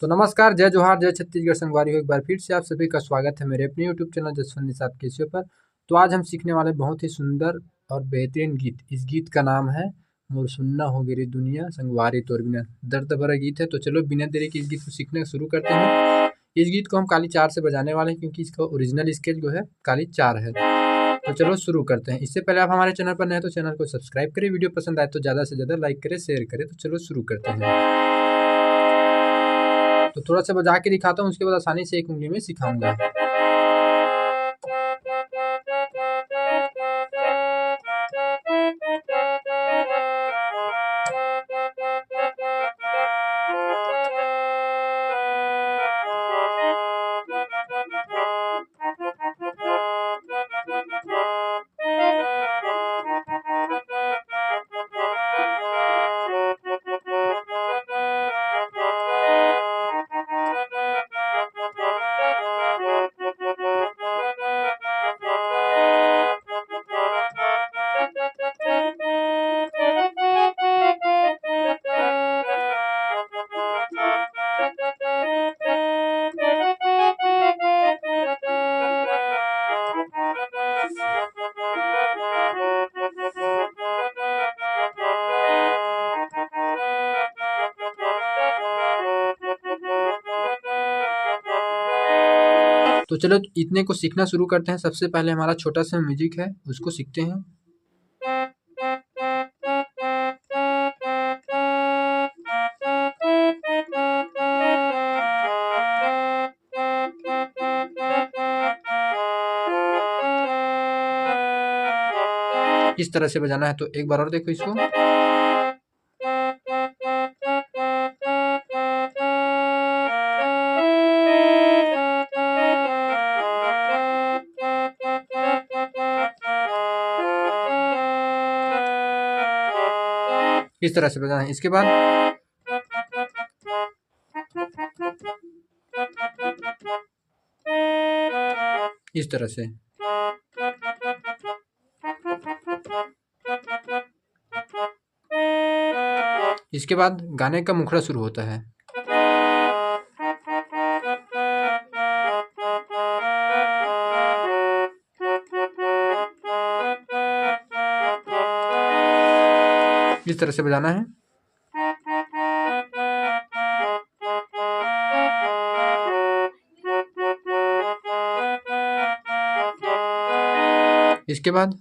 तो नमस्कार, जय जोहार, जय छत्तीसगढ़ संगवारी हो। एक बार फिर से आप सभी का स्वागत है मेरे अपने यूट्यूब चैनल जसवंत निषाद केसियो पर। तो आज हम सीखने वाले बहुत ही सुंदर और बेहतरीन गीत। इस गीत का नाम है मोर सुन्ना हो गेरी दुनिया संगवारी तोर बिना। दर्द भरा गीत है। तो चलो बिना देरी के इस गीत को सीखना शुरू करते हैं। इस गीत को हम काली चार से बजाने वाले हैं क्योंकि इसका ओरिजिनल स्केल जो है काली चार है। तो चलो शुरू करते हैं। इससे पहले आप हमारे चैनल पर नए हैं तो चैनल को सब्सक्राइब करें, वीडियो पसंद आए तो ज़्यादा से ज़्यादा लाइक करें, शेयर करें। तो चलो शुरू करते हैं। तो थोड़ा सा बजा के दिखाता हूँ, उसके बाद आसानी से एक उंगली में सिखाऊंगा। तो चलो इतने को सीखना शुरू करते हैं। सबसे पहले हमारा छोटा सा म्यूजिक है, उसको सीखते हैं। इस तरह से बजाना है। तो एक बार और देखो इसको। इस तरह से बजाना है। इसके बाद इस तरह से। इसके बाद गाने का मुखड़ा शुरू होता है। इस तरह से बजाना है। इसके बाद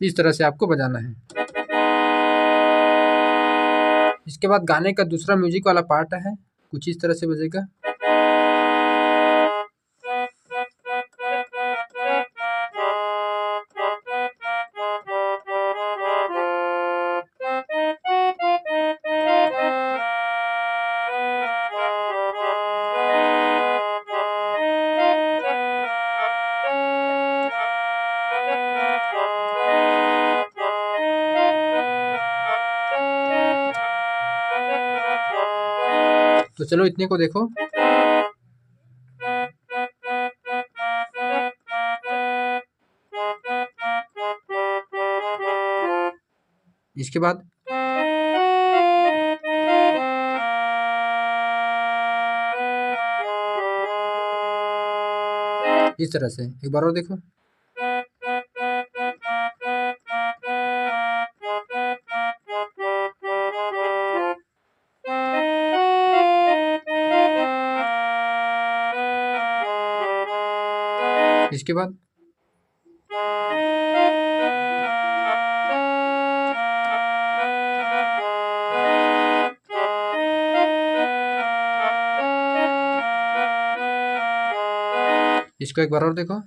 इस तरह से आपको बजाना है। इसके बाद गाने का दूसरा म्यूजिक वाला पार्ट है, कुछ इस तरह से बजेगा। तो चलो इतने को देखो। इसके बाद इस तरह से एक बार और देखो। इसके बाद इसको एक बार और देखो।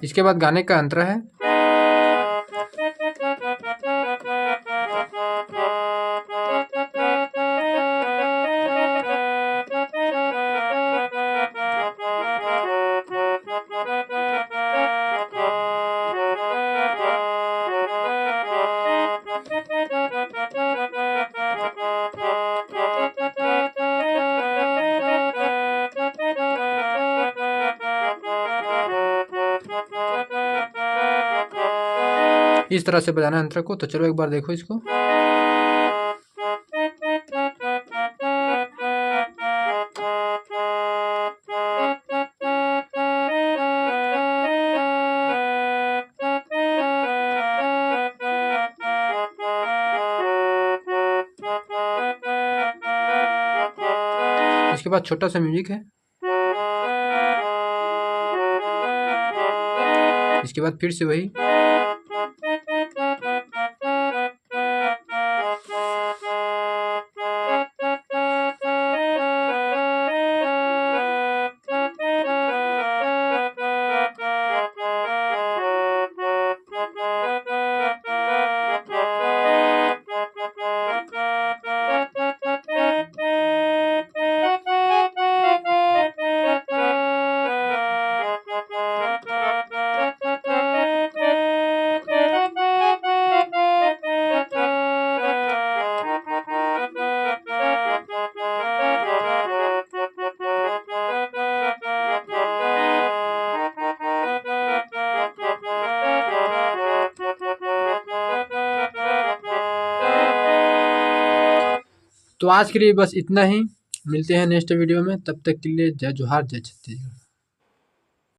इसके बाद गाने का अंतर है। इस तरह से बजाना यंत्र को। तो चलो एक बार देखो इसको। इसके बाद छोटा सा म्यूजिक है। इसके बाद फिर से वही। तो आज के लिए बस इतना ही। मिलते हैं नेक्स्ट वीडियो में, तब तक के लिए जय जोहार, जय छत्तीसगढ़।